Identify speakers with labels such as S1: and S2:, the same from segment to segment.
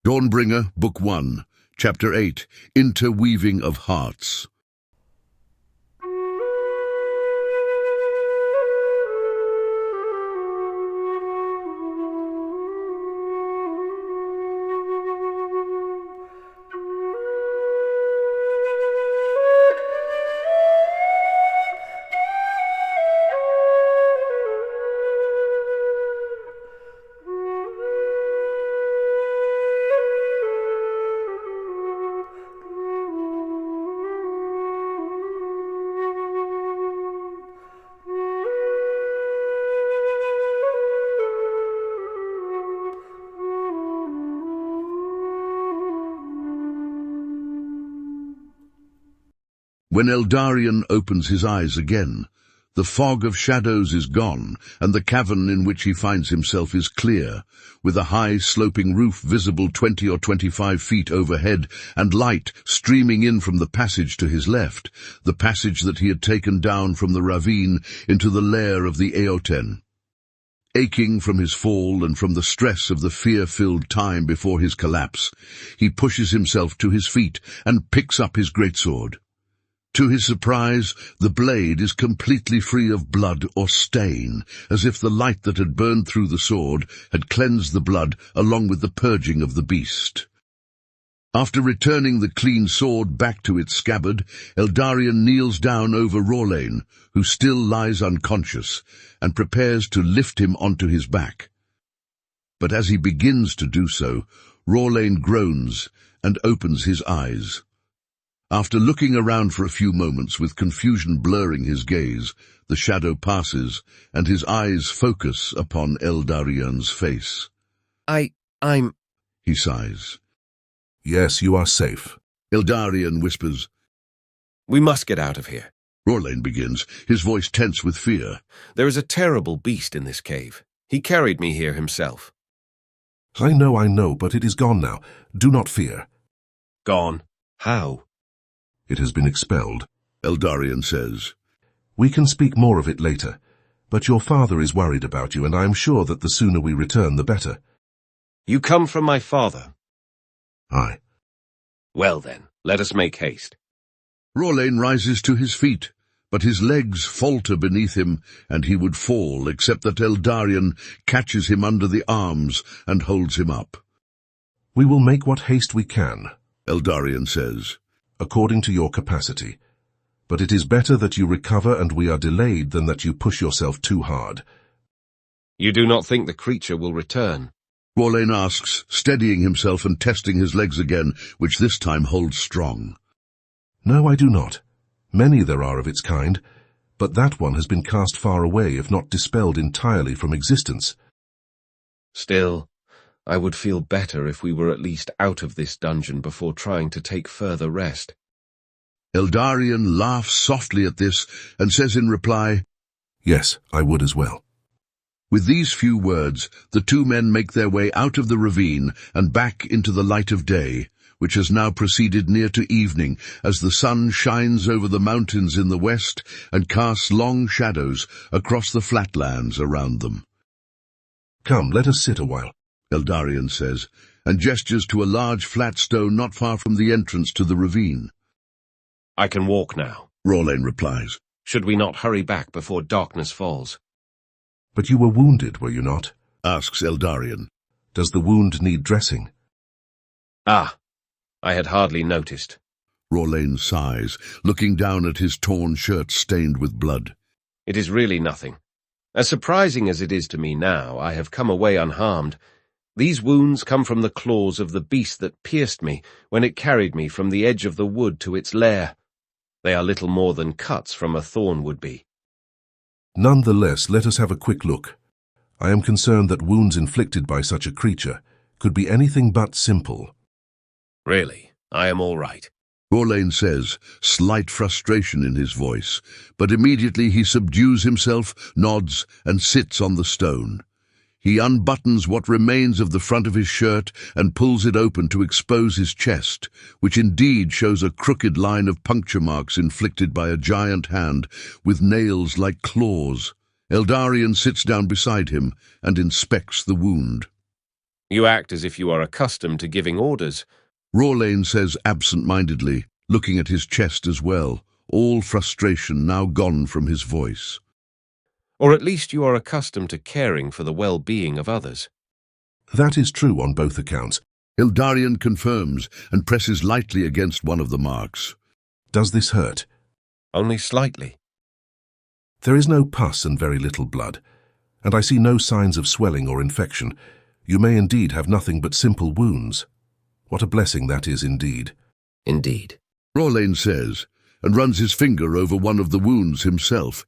S1: Dawnbringer, Book 1, Chapter 8, Interweaving of Hearts. When Eldarien opens his eyes again, the fog of shadows is gone, and the cavern in which he finds himself is clear, with a high sloping roof visible 20 or 25 feet overhead, and light streaming in from the passage to his left, the passage that he had taken down from the ravine into the lair of the Eoten. Aching from his fall and from the stress of the fear-filled time before his collapse, he pushes himself to his feet and picks up his greatsword. To his surprise, the blade is completely free of blood or stain, as if the light that had burned through the sword had cleansed the blood along with the purging of the beast. After returning the clean sword back to its scabbard, Eldarien kneels down over Rorlain, who still lies unconscious, and prepares to lift him onto his back. But as he begins to do so, Rorlain groans and opens his eyes. After looking around for a few moments with confusion blurring his gaze, the shadow passes, and his eyes focus upon Eldarien's face.
S2: I'm...
S1: He sighs.
S3: Yes, you are safe.
S1: Eldarien whispers.
S2: We must get out of here.
S1: Rorlain begins, his voice tense with fear.
S2: There is a terrible beast in this cave. He carried me here himself.
S3: I know, but it is gone now. Do not fear.
S2: Gone? How?
S3: It has been expelled,
S1: Eldarien says.
S3: We can speak more of it later, but your father is worried about you, and I am sure that the sooner we return, the better.
S2: You come from my father?
S3: Aye.
S2: Well then, let us make haste.
S1: Rorlain rises to his feet, but his legs falter beneath him, and he would fall, except that Eldarien catches him under the arms and holds him up.
S3: We will make what haste we can,
S1: Eldarien says.
S3: According to your capacity. But it is better that you recover and we are delayed than that you push yourself too hard.
S2: You do not think the creature will return?
S1: Rorlain asks, steadying himself and testing his legs again, which this time holds strong.
S3: No, I do not. Many there are of its kind, but that one has been cast far away, if not dispelled entirely from existence.
S2: Still, I would feel better if we were at least out of this dungeon before trying to take further rest.
S1: Eldarien laughs softly at this and says in reply,
S3: Yes, I would as well.
S1: With these few words, the two men make their way out of the ravine and back into the light of day, which has now proceeded near to evening, as the sun shines over the mountains in the west and casts long shadows across the flatlands around them.
S3: Come, let us sit a while,
S1: Eldarien says, and gestures to a large flat stone not far from the entrance to the ravine.
S2: I can walk now,
S1: Rorlain replies.
S2: Should we not hurry back before darkness falls?
S3: But you were wounded, were you not?
S1: Asks Eldarien.
S3: Does the wound need dressing?
S2: Ah, I had hardly noticed.
S1: Rorlain sighs, looking down at his torn shirt stained with blood.
S2: It is really nothing. As surprising as it is to me now, I have come away unharmed. These wounds come from the claws of the beast that pierced me when it carried me from the edge of the wood to its lair. They are little more than cuts from a thorn would be.
S3: Nonetheless, let us have a quick look. I am concerned that wounds inflicted by such a creature could be anything but simple.
S2: Really, I am all right.
S1: Rorlain says, slight frustration in his voice, but immediately he subdues himself, nods, and sits on the stone. He unbuttons what remains of the front of his shirt and pulls it open to expose his chest, which indeed shows a crooked line of puncture marks inflicted by a giant hand with nails like claws. Eldarien sits down beside him and inspects the wound.
S2: You act as if you are accustomed to giving orders.
S1: Rorlane says absent-mindedly, looking at his chest as well, all frustration now gone from his voice.
S2: Or at least you are accustomed to caring for the well-being of others.
S3: That is true on both accounts.
S1: Eldarien confirms and presses lightly against one of the marks.
S3: Does this hurt?
S2: Only slightly.
S3: There is no pus and very little blood, and I see no signs of swelling or infection. You may indeed have nothing but simple wounds. What a blessing that is indeed.
S2: Indeed.
S1: Rorlane says, and runs his finger over one of the wounds himself.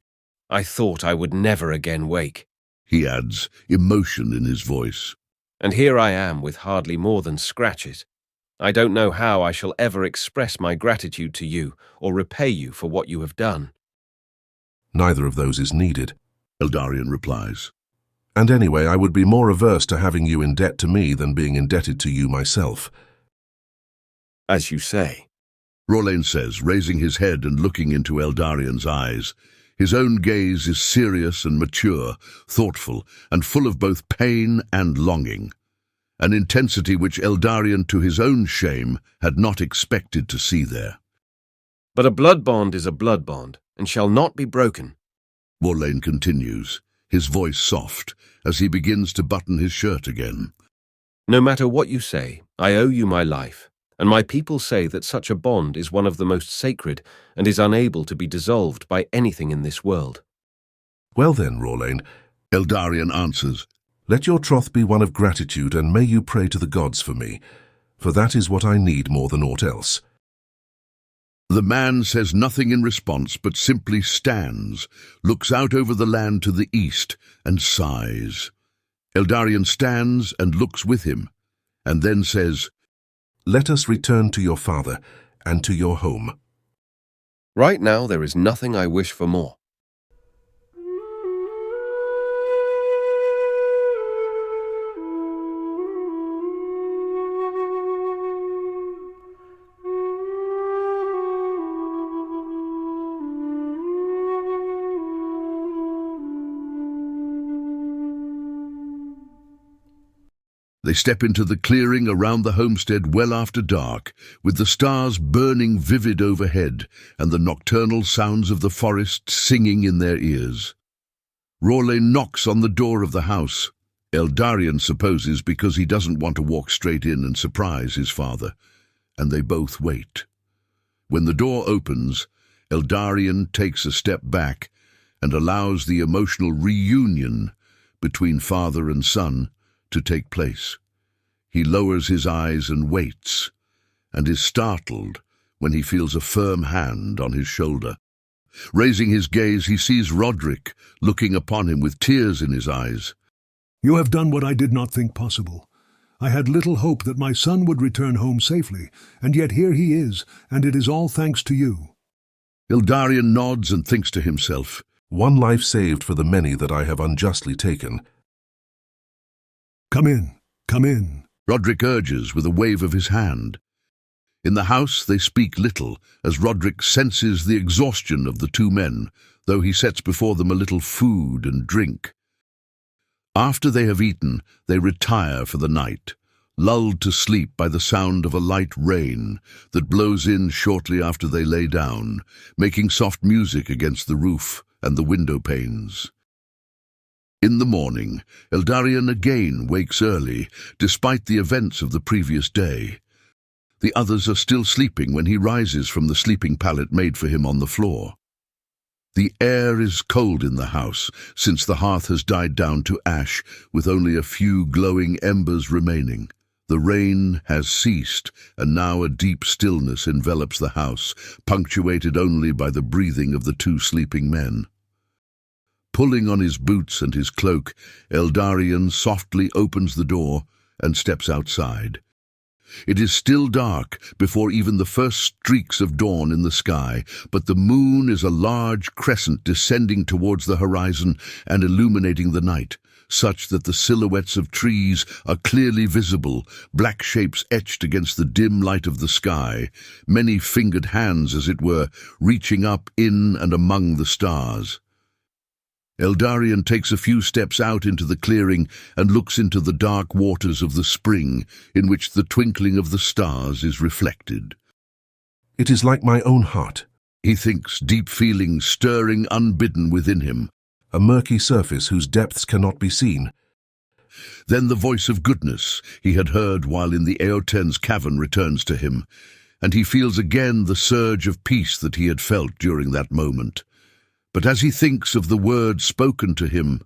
S2: I thought I would never again wake.
S1: He adds, emotion in his voice.
S2: And here I am with hardly more than scratches. I don't know how I shall ever express my gratitude to you or repay you for what you have done.
S3: Neither of those is needed,
S1: Eldarien replies.
S3: And anyway, I would be more averse to having you in debt to me than being indebted to you myself.
S2: As you say.
S1: Rorlane says, raising his head and looking into Eldarien's eyes. His own gaze is serious and mature, thoughtful, and full of both pain and longing, an intensity which Eldarien, to his own shame, had not expected to see there.
S2: But a blood bond is a blood bond, and shall not be broken.
S1: Rorlane continues, his voice soft, as he begins to button his shirt again.
S2: No matter what you say, I owe you my life, and my people say that such a bond is one of the most sacred and is unable to be dissolved by anything in this world.
S3: Well then, Rorlane,
S1: Eldarien answers,
S3: let your troth be one of gratitude, and may you pray to the gods for me, for that is what I need more than aught else.
S1: The man says nothing in response, but simply stands, looks out over the land to the east, and sighs. Eldarien stands and looks with him, and then says,
S3: let us return to your father and to your home.
S2: Right now there is nothing I wish for more.
S1: They step into the clearing around the homestead well after dark, with the stars burning vivid overhead and the nocturnal sounds of the forest singing in their ears. Rorlane knocks on the door of the house. Eldarien supposes because he doesn't want to walk straight in and surprise his father, and they both wait. When the door opens, Eldarien takes a step back and allows the emotional reunion between father and son to take place. He lowers his eyes and waits, and is startled when he feels a firm hand on his shoulder. Raising his gaze, he sees Rodrik looking upon him with tears in his eyes.
S4: You have done what I did not think possible. I had little hope that my son would return home safely, and yet here he is, and it is all thanks to you.
S1: Eldarien nods and thinks to himself,
S3: one life saved for the many that I have unjustly taken.
S4: Come in, come in.
S1: Rodrik urges with a wave of his hand. In the house they speak little, as Rodrik senses the exhaustion of the two men, though he sets before them a little food and drink. After they have eaten, they retire for the night, lulled to sleep by the sound of a light rain that blows in shortly after they lay down, making soft music against the roof and the window panes. In the morning, Eldarien again wakes early, despite the events of the previous day. The others are still sleeping when he rises from the sleeping pallet made for him on the floor. The air is cold in the house, since the hearth has died down to ash, with only a few glowing embers remaining. The rain has ceased, and now a deep stillness envelops the house, punctuated only by the breathing of the two sleeping men. Pulling on his boots and his cloak, Eldarien softly opens the door and steps outside. It is still dark before even the first streaks of dawn in the sky, but the moon is a large crescent descending towards the horizon and illuminating the night, such that the silhouettes of trees are clearly visible, black shapes etched against the dim light of the sky, many fingered hands, as it were, reaching up in and among the stars. Eldarien takes a few steps out into the clearing and looks into the dark waters of the spring, in which the twinkling of the stars is reflected.
S3: It is like my own heart,
S1: He thinks, deep feelings stirring unbidden within him.
S3: a murky surface whose depths cannot be seen.
S1: Then the voice of goodness he had heard while in the Eoten's cavern returns to him, and he feels again the surge of peace that he had felt during that moment. But as he thinks of the words spoken to him,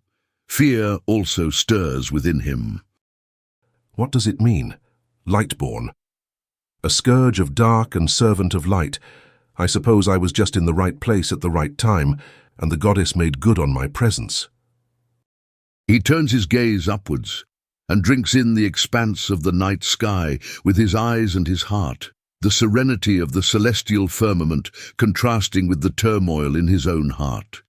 S1: fear also stirs within him.
S3: What does it mean? Lightborn. A scourge of dark and servant of light. I suppose I was just in the right place at the right time, and the goddess made good on my presence.
S1: He turns his gaze upwards and drinks in the expanse of the night sky with his eyes and his heart, the serenity of the celestial firmament contrasting with the turmoil in his own heart.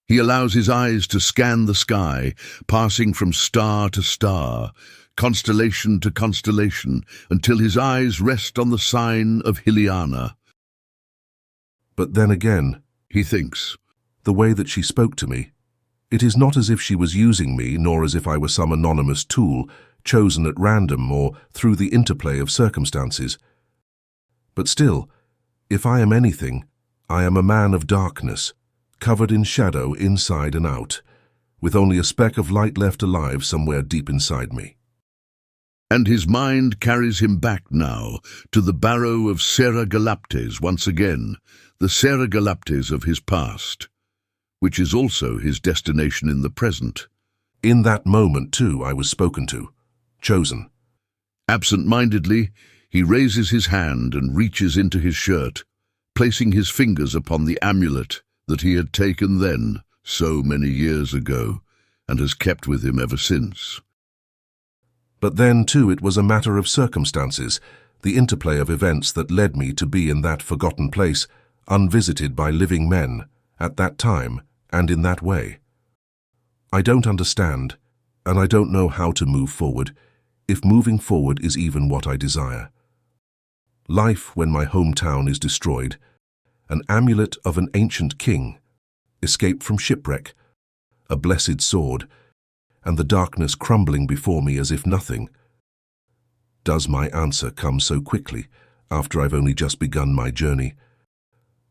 S1: He allows his eyes to scan the sky, passing from star to star, constellation to constellation, until his eyes rest on the sign of Hiliana.
S3: But then again,
S1: He thinks,
S3: the way that she spoke to me, it is not as if she was using me, nor as if I were some anonymous tool, chosen at random or through the interplay of circumstances. But still, if I am anything, I am a man of darkness, covered in shadow inside and out, with only a speck of light left alive somewhere deep inside me.
S1: and his mind carries him back now to the barrow of Galaptes once again, the Galaptes of his past, which is also his destination in the present.
S3: In that moment, too, I was spoken to, chosen.
S1: Absent-mindedly, he raises his hand and reaches into his shirt, placing his fingers upon the amulet that he had taken then, so many years ago, and has kept with him ever since.
S3: But then, too, it was a matter of circumstances, the interplay of events that led me to be in that forgotten place, unvisited by living men, at that time, and in that way. I don't understand, and I don't know how to move forward, if moving forward is even what I desire. Life when my hometown is destroyed, an amulet of an ancient king, escape from shipwreck, a blessed sword, and the darkness crumbling before me as if nothing. Does my answer come so quickly, after I've only just begun my journey?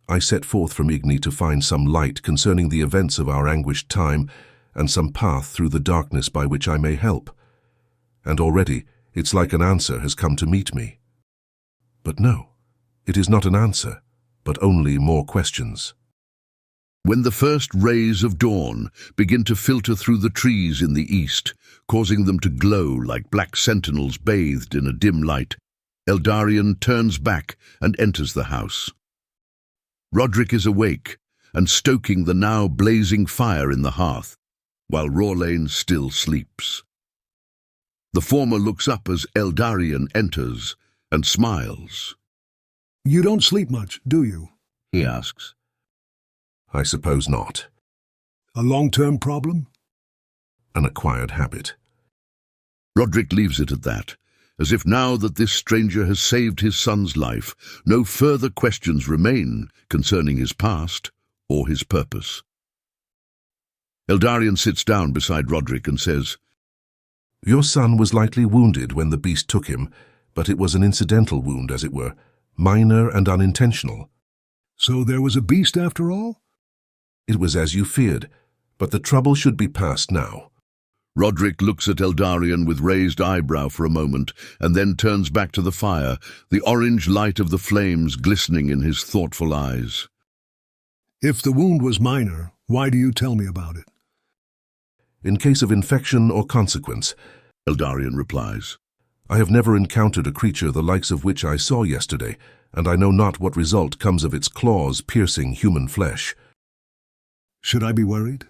S3: I set forth from Igni to find some light concerning the events of our anguished time, and some path through the darkness by which I may help. And already it's like an answer has come to meet me. But no, it is not an answer, but only more questions.
S1: When the first rays of dawn begin to filter through the trees in the east, causing them to glow like black sentinels bathed in a dim light, Eldarien turns back and enters the house. Roderick is awake and stoking the now blazing fire in the hearth, while Rorlane still sleeps. The former looks up as Eldarien enters and smiles.
S4: "You don't sleep much, do you?"
S1: He asks.
S3: I suppose not.
S4: A long-term problem?
S3: An acquired habit.
S1: Roderick leaves it at that, as if now that this stranger has saved his son's life, no further questions remain concerning his past or his purpose. Eldarien sits down beside Roderick and says,
S3: Your son was lightly wounded when the beast took him, but it was an incidental wound, as it were, minor and unintentional.
S4: So there was a beast after all?
S3: It was as you feared, but the trouble should be past now.
S1: Roderick looks at Eldarien with raised eyebrow for a moment, and then turns back to the fire, the orange light of the flames glistening in his thoughtful eyes.
S4: If the wound was minor, why do you tell me about it?
S3: In case of infection or consequence,
S1: Eldarien replies.
S3: I have never encountered a creature the likes of which I saw yesterday, and I know not what result comes of its claws piercing human flesh.
S4: Should I be worried?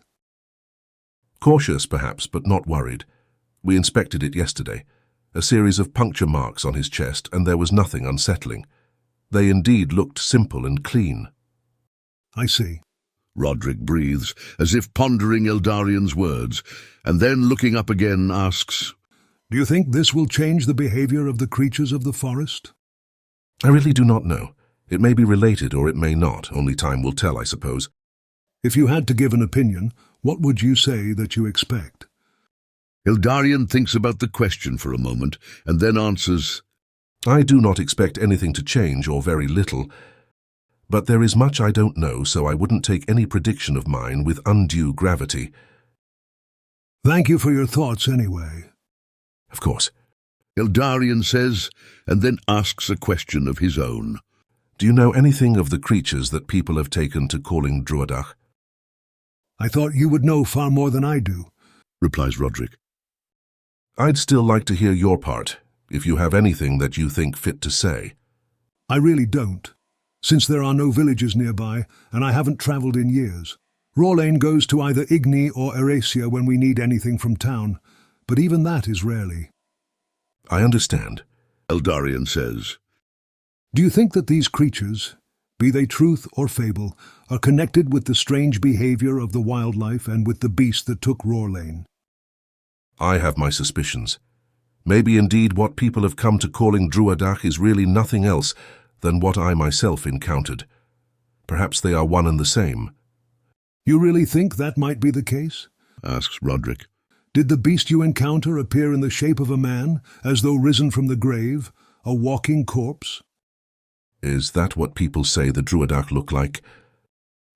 S3: Cautious, perhaps, but not worried. We inspected it yesterday. A series of puncture marks on his chest, and there was nothing unsettling. They indeed looked simple and clean.
S4: I see.
S1: Roderick breathes, as if pondering Eldarien's words, and then looking up again asks,
S4: Do you think this will change the behavior of the creatures of the forest?
S3: I really do not know. It may be related or it may not. Only time will tell, I suppose.
S4: If you had to give an opinion, What would you say that you expect?
S1: Eldarien thinks about the question for a moment and then answers,
S3: I do not expect anything to change, or very little. But there is much I don't know, so I wouldn't take any prediction of mine with undue gravity.
S4: Thank you for your thoughts anyway.
S3: Of course.
S1: Eldarien says, and then asks a question of his own.
S3: Do you know anything of the creatures that people have taken to calling Druidach?
S4: I thought you would know far more than I do,
S1: replies Rodrik.
S3: I'd still like to hear your part, if you have anything that you think fit to say.
S4: I really don't, since there are no villages nearby, and I haven't travelled in years. Rorlane goes to either Igni or Erasia when we need anything from town, but even that is rarely.
S3: I understand,
S1: Eldarien says.
S4: Do you think that these creatures, be they truth or fable, are connected with the strange behaviour of the wildlife and with the beast that took Rorlane?
S3: I have my suspicions. Maybe indeed what people have come to calling Druidach is really nothing else than what I myself encountered. Perhaps they are one and the same.
S4: You really think that might be the case?
S1: Asks Rodrik.
S4: Did the beast you encounter appear in the shape of a man, as though risen from the grave, a walking corpse?
S3: Is that what people say the Druidach look like?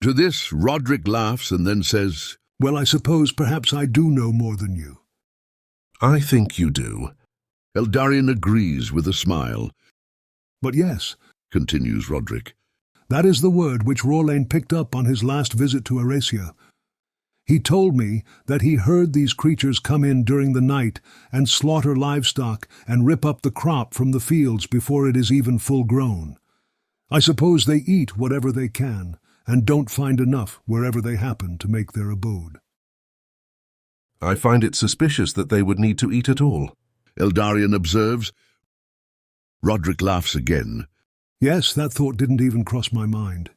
S1: To this, Rodrik laughs and then says,
S4: Well, I suppose perhaps I do know more than you.
S3: I think you do.
S1: Eldarien agrees with a smile.
S4: But yes,
S1: continues Rodrik,
S4: that is the word which Rorlane picked up on his last visit to Erasia. He told me that he heard these creatures come in during the night and slaughter livestock and rip up the crop from the fields before it is even full grown. I suppose they eat whatever they can and don't find enough wherever they happen to make their abode.
S3: I find it suspicious that they would need to eat at all,
S1: Eldarien observes. Rodrik laughs again.
S4: Yes, that thought didn't even cross my mind.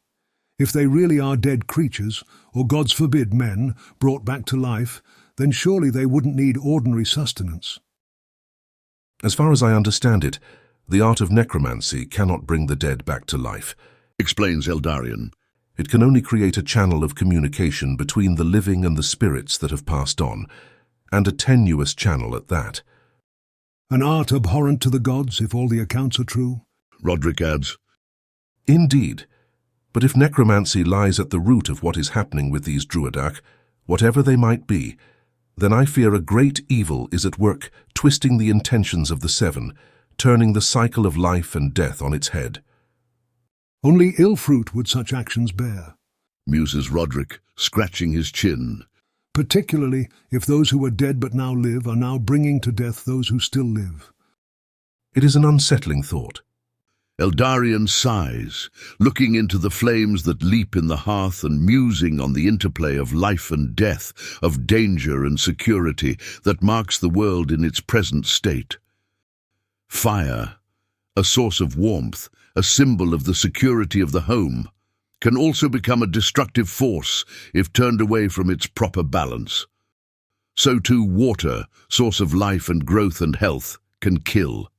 S4: If they really are dead creatures, or gods forbid men, brought back to life, then surely they wouldn't need ordinary sustenance.
S3: As far as I understand it, the art of necromancy cannot bring the dead back to life,
S1: explains Eldarien.
S3: It can only create a channel of communication between the living and the spirits that have passed on, and a tenuous channel at that.
S4: An art abhorrent to the gods, if all the accounts are true?
S1: Rodrik adds.
S3: Indeed. But if necromancy lies at the root of what is happening with these Druidach, whatever they might be, then I fear a great evil is at work, twisting the intentions of the Seven, turning the cycle of life and death on its head.
S4: Only ill fruit would such actions bear,
S1: muses Rodrik, scratching his chin.
S4: Particularly if those who are dead but now live are now bringing to death those who still live.
S3: It is an unsettling thought.
S1: Eldarien sighs, looking into the flames that leap in the hearth and musing on the interplay of life and death, of danger and security that marks the world in its present state. Fire, a source of warmth, a symbol of the security of the home, can also become a destructive force if turned away from its proper balance. So too water, source of life and growth and health, can kill.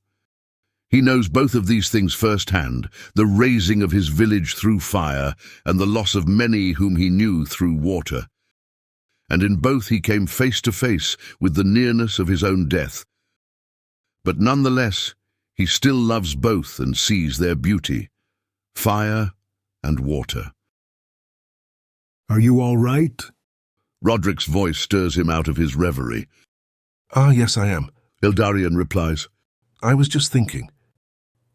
S1: He knows both of these things firsthand, the razing of his village through fire and the loss of many whom he knew through water. And in both he came face to face with the nearness of his own death. But nonetheless, he still loves both and sees their beauty, fire and water.
S4: Are you all right?
S1: Rodrik's voice stirs him out of his reverie.
S3: Ah, yes, I am,
S1: Eldarien replies.
S3: I was just thinking.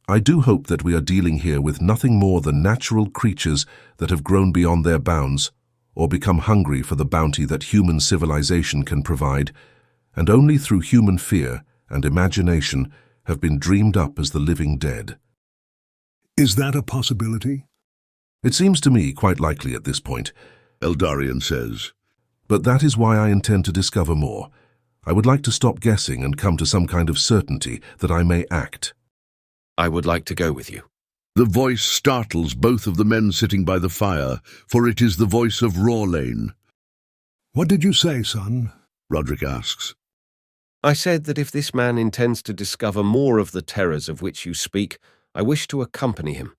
S3: I do hope that we are dealing here with nothing more than natural creatures that have grown beyond their bounds or become hungry for the bounty that human civilization can provide, and only through human fear and imagination have been dreamed up as the living dead.
S4: Is that a possibility?
S3: It seems to me quite likely at this point,
S1: Eldarien says.
S3: But that is why I intend to discover more. I would like to stop guessing and come to some kind of certainty that I may act.
S2: I would like to go with you.
S1: The voice startles both of the men sitting by the fire, for it is the voice of Rorlane.
S4: What did you say, son?
S1: Rodrik asks.
S2: I said that if this man intends to discover more of the terrors of which you speak, I wish to accompany him.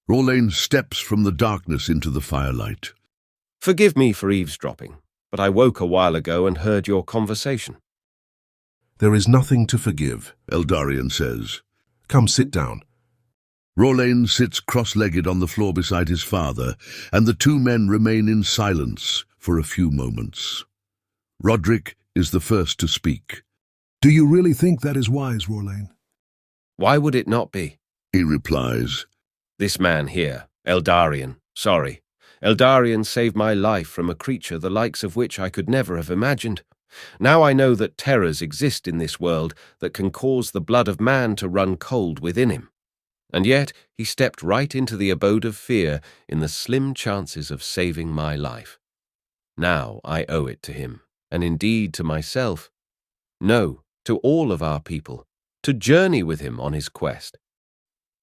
S1: Rorlane steps from the darkness into the firelight.
S2: Forgive me for eavesdropping, but I woke a while ago and heard your conversation."
S3: "There is nothing to forgive,"
S1: Eldarien says.
S3: "Come, sit down."
S1: Rolain sits cross-legged on the floor beside his father, and the two men remain in silence for a few moments. Roderick is the first to speak.
S4: "Do you really think that is wise, Rolain?"
S2: "Why would it not be?"
S1: He replies.
S2: "This man here, Eldarien, Eldarien saved my life from a creature the likes of which I could never have imagined. Now I know that terrors exist in this world that can cause the blood of man to run cold within him. And yet he stepped right into the abode of fear in the slim chances of saving my life. Now I owe it to him, and indeed to myself. No, to all of our people, to journey with him on his quest.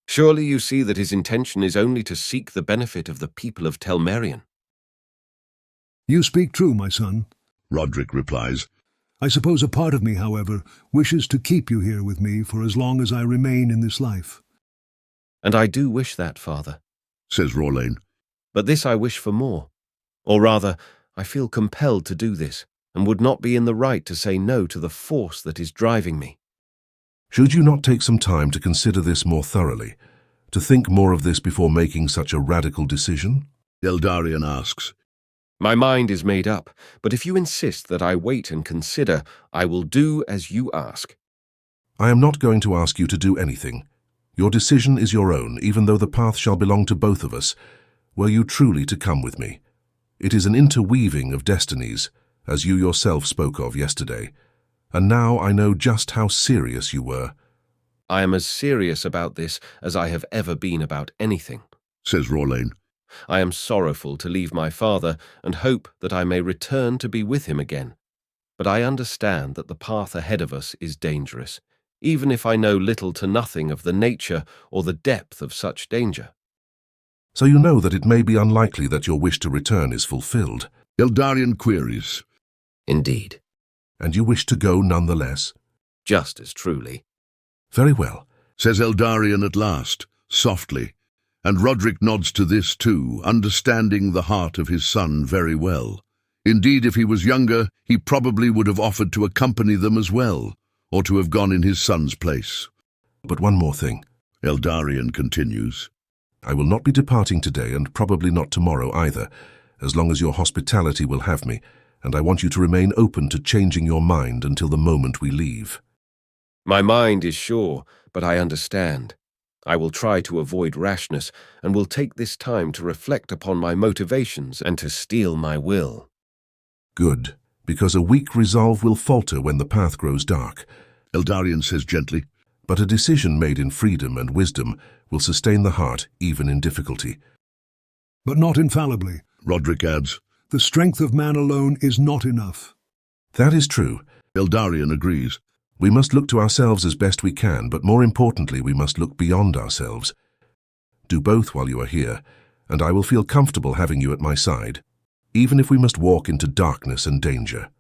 S2: Surely you see that his intention is only to seek the benefit of the people of Telmerion."
S4: "You speak true, my son,"
S1: Roderick replies.
S4: "I suppose a part of me, however, wishes to keep you here with me for as long as I remain in this life."
S2: "And I do wish that, father,"
S1: says Rolain.
S2: "but this I wish for more. Or rather, I feel compelled to do this, and would not be in the right to say no to the force that is driving me."
S3: "Should you not take some time to consider this more thoroughly, to think more of this before making such a radical decision?"
S1: Eldarien asks.
S2: "My mind is made up, but if you insist that I wait and consider, I will do as you ask."
S3: "I am not going to ask you to do anything. Your decision is your own, even though the path shall belong to both of us, were you truly to come with me. It is an interweaving of destinies, as you yourself spoke of yesterday, and now I know just how serious you were."
S2: "I am as serious about this as I have ever been about anything,"
S1: says Rolain.
S2: "I am sorrowful to leave my father and hope that I may return to be with him again. But I understand that the path ahead of us is dangerous, even if I know little to nothing of the nature or the depth of such danger."
S3: "So you know that it may be unlikely that your wish to return is fulfilled?"
S1: Eldarien queries.
S2: "Indeed."
S3: "And you wish to go nonetheless?"
S2: "Just as truly."
S3: "Very well,"
S1: says Eldarien at last, softly, and Roderick nods to this too, understanding the heart of his son very well. Indeed, if he was younger, he probably would have offered to accompany them as well, or to have gone in his son's place.
S3: "But one more thing,"
S1: Eldarien continues.
S3: "I will not be departing today, and probably not tomorrow either, as long as your hospitality will have me, and I want you to remain open to changing your mind until the moment we leave."
S2: "My mind is sure, but I understand. I will try to avoid rashness, and will take this time to reflect upon my motivations and to steel my will."
S3: "Good, because a weak resolve will falter when the path grows dark,"
S1: Eldarien says gently.
S3: "but a decision made in freedom and wisdom will sustain the heart even in difficulty."
S4: "But not infallibly.
S1: Roderick adds.
S4: The strength of man alone is not enough."
S3: "That is true.
S1: Eldarien agrees.
S3: We must look to ourselves as best we can, but more importantly, we must look beyond ourselves. Do both while you are here, and I will feel comfortable having you at my side, even if we must walk into darkness and danger."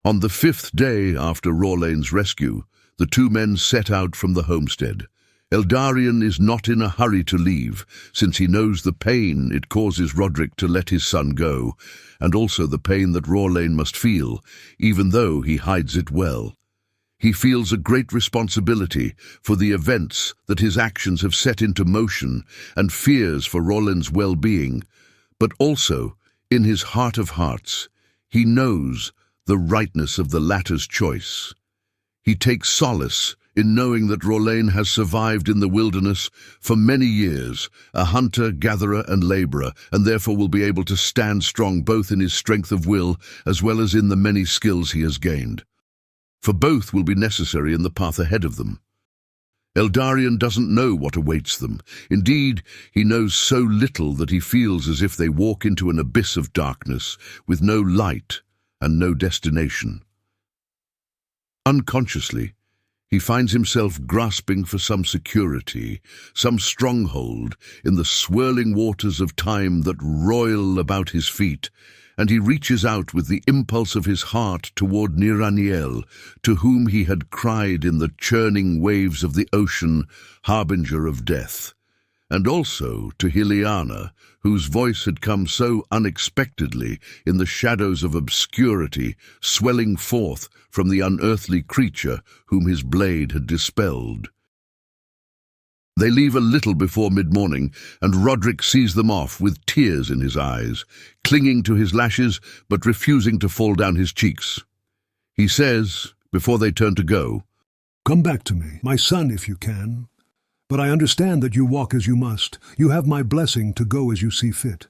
S1: On the 5th day after Rolain's rescue, the two men set out from the homestead. Eldarien is not in a hurry to leave, since he knows the pain it causes Roderick to let his son go, and also the pain that Rolain must feel, even though he hides it well. He feels a great responsibility for the events that his actions have set into motion and fears for Rolain's well-being, but also, in his heart of hearts, he knows the rightness of the latter's choice. He takes solace in knowing that Rolain has survived in the wilderness for many years, a hunter, gatherer, and laborer, and therefore will be able to stand strong both in his strength of will as well as in the many skills he has gained. For both will be necessary in the path ahead of them. Eldarien doesn't know what awaits them. Indeed, he knows so little that he feels as if they walk into an abyss of darkness with no light and no destination. Unconsciously, He finds himself grasping for some security, some stronghold in the swirling waters of time that roil about his feet, and he reaches out with the impulse of his heart toward Niraniel, to whom he had cried in the churning waves of the ocean, harbinger of death, and also to Hiliana, whose voice had come so unexpectedly in the shadows of obscurity, swelling forth from the unearthly creature whom his blade had dispelled. They leave a little before mid-morning, and Roderick sees them off with tears in his eyes, clinging to his lashes but refusing to fall down his cheeks. He says, before they turn to go,
S4: "Come back to me, my son, if you can. But I understand that you walk as you must. You have my blessing to go as you see fit.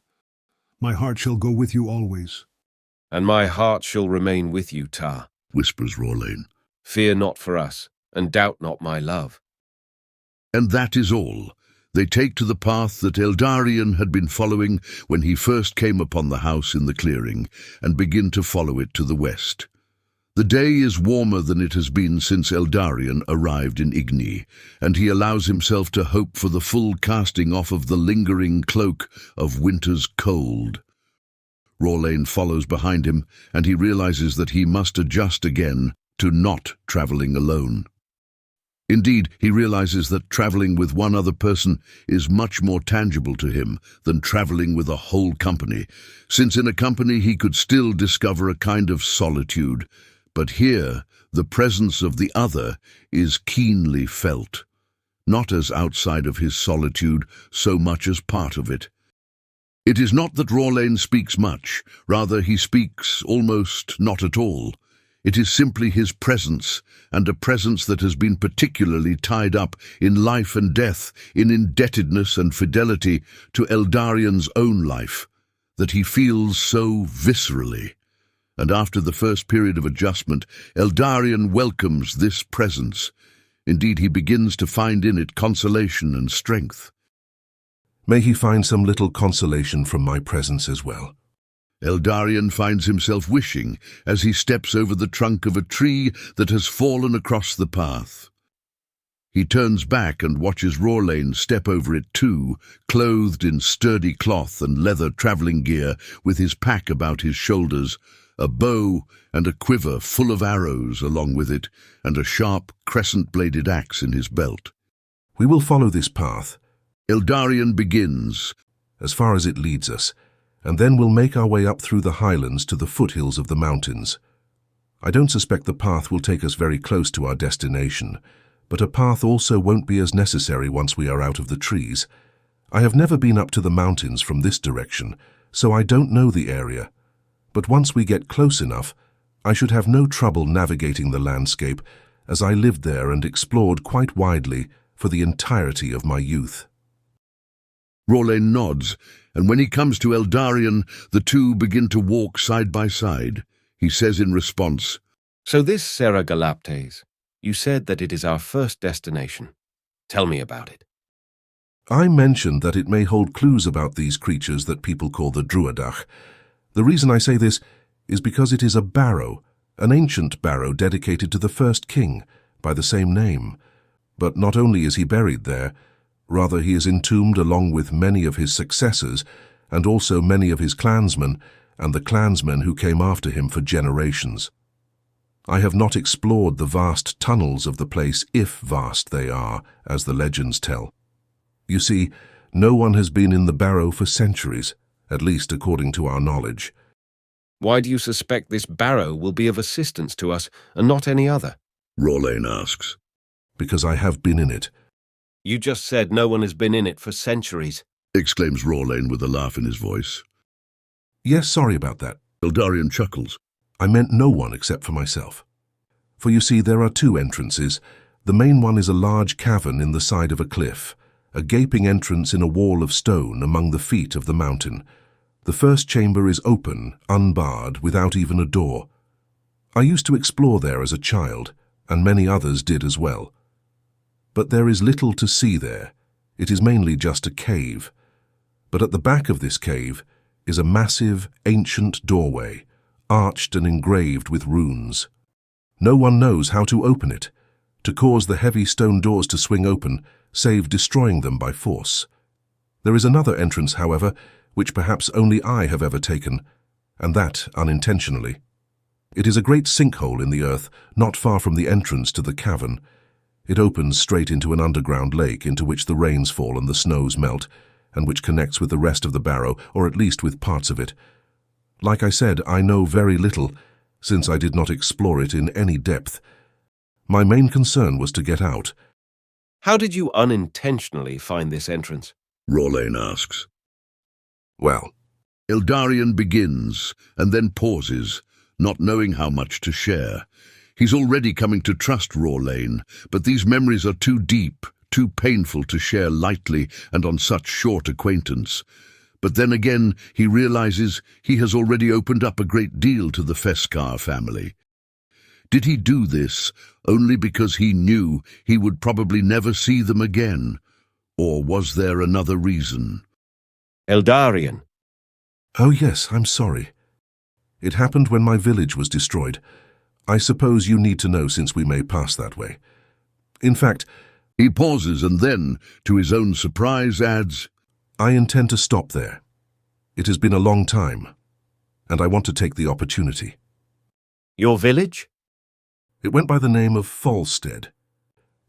S4: My heart shall go with you always."
S2: "And my heart shall remain with you, Tar,"
S1: whispers Rorlain.
S2: "Fear not for us, and doubt not my love."
S1: And that is all. They take to the path that Eldarien had been following when he first came upon the house in the clearing, and begin to follow it to the west. The day is warmer than it has been since Eldarien arrived in Igni, and he allows himself to hope for the full casting off of the lingering cloak of winter's cold. Rorlain follows behind him, and he realizes that he must adjust again to not traveling alone. Indeed, he realizes that traveling with one other person is much more tangible to him than traveling with a whole company, since in a company he could still discover a kind of solitude, but here the presence of the other is keenly felt, not as outside of his solitude so much as part of it. It is not that Rorlain speaks much, rather he speaks almost not at all. It is simply his presence, and a presence that has been particularly tied up in life and death, in indebtedness and fidelity to Eldarien's own life, that he feels so viscerally. And after the first period of adjustment, Eldarien welcomes this presence. Indeed, he begins to find in it consolation and strength.
S3: May he find some little consolation from my presence as well.
S1: Eldarien finds himself wishing as he steps over the trunk of a tree that has fallen across the path. He turns back and watches Rorlain step over it too, clothed in sturdy cloth and leather travelling gear, with his pack about his shoulders, a bow and a quiver full of arrows along with it, and a sharp crescent-bladed axe in his belt.
S3: We will follow this path.
S1: Eldarien begins,
S3: as far as it leads us, and then we'll make our way up through the highlands to the foothills of the mountains. I don't suspect the path will take us very close to our destination, but a path also won't be as necessary once we are out of the trees. I have never been up to the mountains from this direction, so I don't know the area. But once we get close enough, I should have no trouble navigating the landscape, as I lived there and explored quite widely for the entirety of my youth.
S1: Rorlain nods, and when he comes to Eldarien, the two begin to walk side by side. He says in response,
S2: "So this Serra Galaptes, you said that it is our first destination. Tell me about it."
S3: I mentioned that it may hold clues about these creatures that people call the Druidach. The reason I say this is because it is a barrow, an ancient barrow dedicated to the first king, by the same name. But not only is he buried there, rather he is entombed along with many of his successors, and also many of his clansmen, and the clansmen who came after him for generations. I have not explored the vast tunnels of the place, if vast they are, as the legends tell. You see, no one has been in the barrow for centuries, at least according to our knowledge.
S2: "Why do you suspect this barrow will be of assistance to us, and not any other?"
S1: Rorlain asks.
S3: Because I have been in it.
S2: "You just said no one has been in it for centuries,"
S1: exclaims Rorlain with a laugh in his voice.
S3: Yes, sorry about that.
S1: Eldarien chuckles.
S3: I meant no one except for myself. For you see, there are two entrances. The main one is a large cavern in the side of a cliff, a gaping entrance in a wall of stone among the feet of the mountain. The first chamber is open, unbarred, without even a door. I used to explore there as a child, and many others did as well. But there is little to see there. It is mainly just a cave. But at the back of this cave is a massive, ancient doorway, arched and engraved with runes. No one knows how to open it. to cause the heavy stone doors to swing open, save destroying them by force. There is another entrance, however, which perhaps only I have ever taken, and that unintentionally. It is a great sinkhole in the earth, not far from the entrance to the cavern. It opens straight into an underground lake into which the rains fall and the snows melt, and which connects with the rest of the barrow, or at least with parts of it. Like I said, I know very little, since I did not explore it in any depth. My main concern was to get out.
S2: How did you unintentionally find this entrance?
S1: Rorlain asks.
S3: Well,
S1: Eldarien begins, and then pauses, not knowing how much to share. He's already coming to trust Rorlain, but these memories are too deep, too painful to share lightly and on such short acquaintance. But then again, he realizes he has already opened up a great deal to the Feskar family. Did he do this only because he knew he would probably never see them again? Or was there another reason?
S2: Eldarien.
S3: oh yes, I'm sorry. It happened when my village was destroyed. I suppose you need to know since we may pass that way. In fact,
S1: He pauses and then, to his own surprise, adds,
S3: I intend to stop there. It has been a long time, and I want to take the opportunity.
S2: Your village?
S3: It went by the name of Falstead.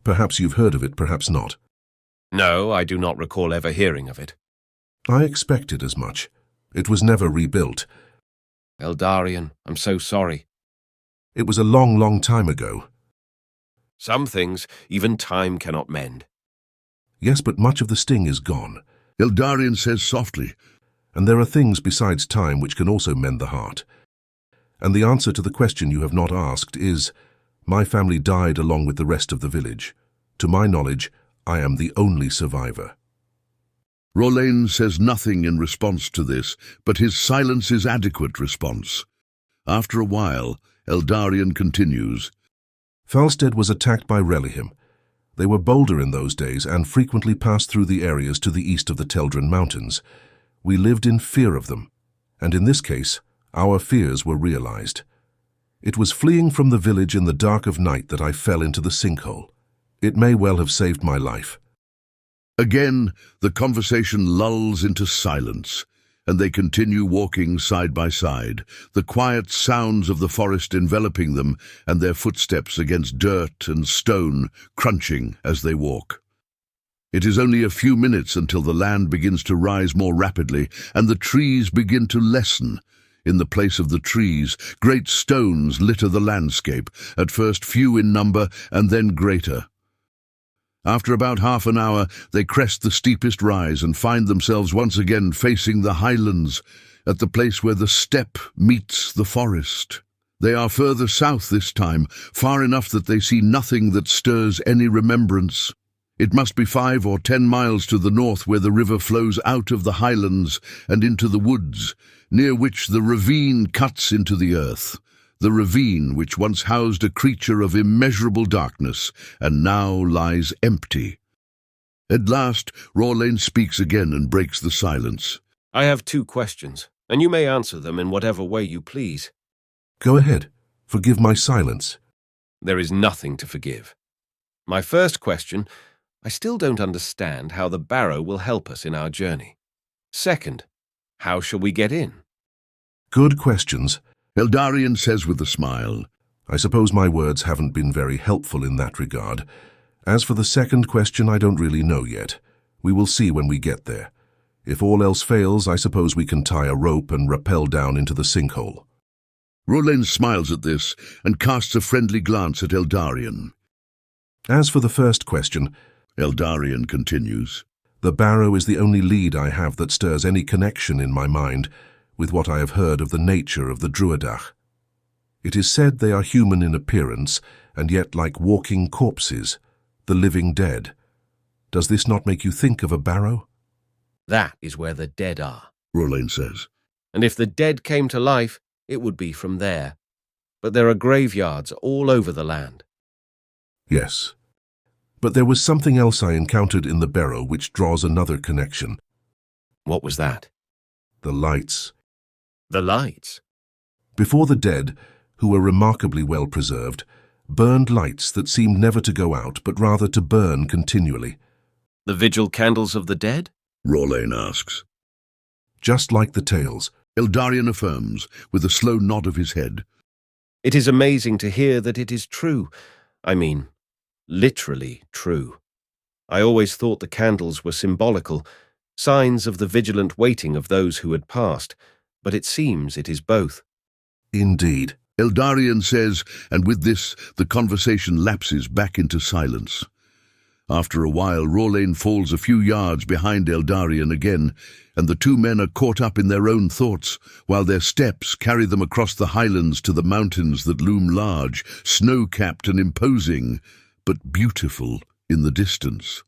S3: Perhaps you've heard of it, perhaps not.
S2: No, I do not recall ever hearing of it.
S3: I expected as much. It was never rebuilt.
S2: Eldarien, I'm so sorry.
S3: It was a long, long time ago.
S2: Some things even time cannot mend.
S3: Yes, but much of the sting is gone.
S1: Eldarien says softly,
S3: And there are things besides time which can also mend the heart. And the answer to the question you have not asked is, my family died along with the rest of the village. To my knowledge, I am the only survivor.
S1: Rorlain says nothing in response to this, but his silence is adequate response. After a while, Eldarien continues,
S3: Falstead was attacked by Relihim. They were bolder in those days and frequently passed through the areas to the east of the Teldren Mountains. We lived in fear of them, and in this case, our fears were realized. It was fleeing from the village in the dark of night that I fell into the sinkhole. It may well have saved my life.
S1: Again, the conversation lulls into silence, and they continue walking side by side, the quiet sounds of the forest enveloping them and their footsteps against dirt and stone crunching as they walk. It is only a few minutes until the land begins to rise more rapidly and the trees begin to lessen. In the place of the trees, great stones litter the landscape, at first few in number and then greater. After about half an hour, they crest the steepest rise and find themselves once again facing the highlands, at the place where the steppe meets the forest. They are further south this time, far enough that they see nothing that stirs any remembrance. It must be 5 or 10 miles to the north where the river flows out of the highlands and into the woods, near which the ravine cuts into the earth. The ravine which once housed a creature of immeasurable darkness, and now lies empty. At last, Rorlain speaks again and breaks the silence.
S2: I have 2 questions, and you may answer them in whatever way you please.
S3: Go ahead. Forgive my silence.
S2: There is nothing to forgive. My first question, I still don't understand how the barrow will help us in our journey. Second, how shall we get in?
S3: Good questions.
S1: Eldarien says with a smile,
S3: I suppose my words haven't been very helpful in that regard. As for the second question, I don't really know yet. We will see when we get there. If all else fails, I suppose we can tie a rope and rappel down into the sinkhole.
S1: Rorlain smiles at this and casts a friendly glance at Eldarien.
S3: As for the first question,
S1: Eldarien continues,
S3: the barrow is the only lead I have that stirs any connection in my mind with what I have heard of the nature of the Druidach. It is said they are human in appearance, and yet like walking corpses, the living dead. Does this not make you think of a barrow?
S2: That is where the dead are.
S1: Rorlain says.
S2: And if the dead came to life, it would be from there. But there are graveyards all over the land.
S3: Yes. But there was something else I encountered in the barrow which draws another connection.
S2: What was that?
S3: The lights.
S2: The lights.
S3: Before the dead, who were remarkably well preserved, burned lights that seemed never to go out, but rather to burn continually.
S2: The vigil candles of the dead?
S1: Rorlain asks.
S3: Just like the tales.
S1: Eldarien affirms, with a slow nod of his head.
S2: It is amazing to hear that it is true. I mean, literally true. I always thought the candles were symbolical, signs of the vigilant waiting of those who had passed, but it seems it is both.
S3: Indeed.
S1: Eldarien says, and with this the conversation lapses back into silence. After a while, Rorlain falls a few yards behind Eldarien again, and the two men are caught up in their own thoughts, while their steps carry them across the highlands to the mountains that loom large, snow-capped and imposing, but beautiful in the distance.